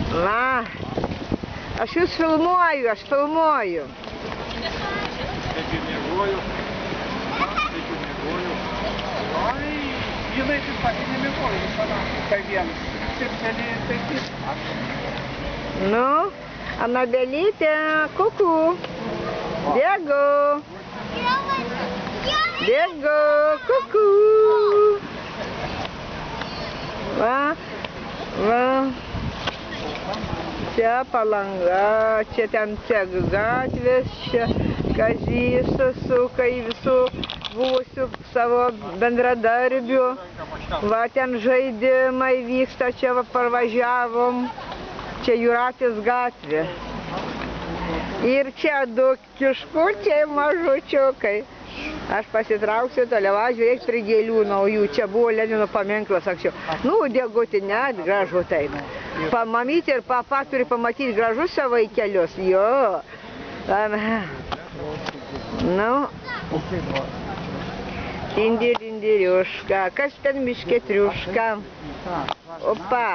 Na, aš jūs filmuoju, aš filmuoju. Taip ir miegoju. Ai, jinai taip pat nemiegoju, panašu, kai vienas. Septelį taip. Nu, Anabelytė, kuku. Bėgu. Bėgu, kuku. Va, va. Čia Palanga, čia ten Ceg gatvės, čia Kazys suka į visų buvusių savo bendradarbių. Va, ten žaidimai vyksta, čia va parvažiavom. Čia Jūratės gatvė. Ir čia du kiškučiai mažučiukai. Aš pasitrauksiu toliau, žiūrėk prie gėlių naujų. Čia buvo Lenino paminklas anksčiau. Nu, degutį net gražu taip. Mamytė ir papa turi pamatyti gražus savo vaikelius. Jo. Nu. Tindiriuška. Kas ten miške triuška? Opa.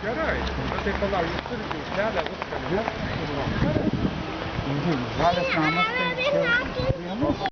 Gerai, tai palauk, jūs turite užkelę viską, ne? Žalias namas, tai čia vienas.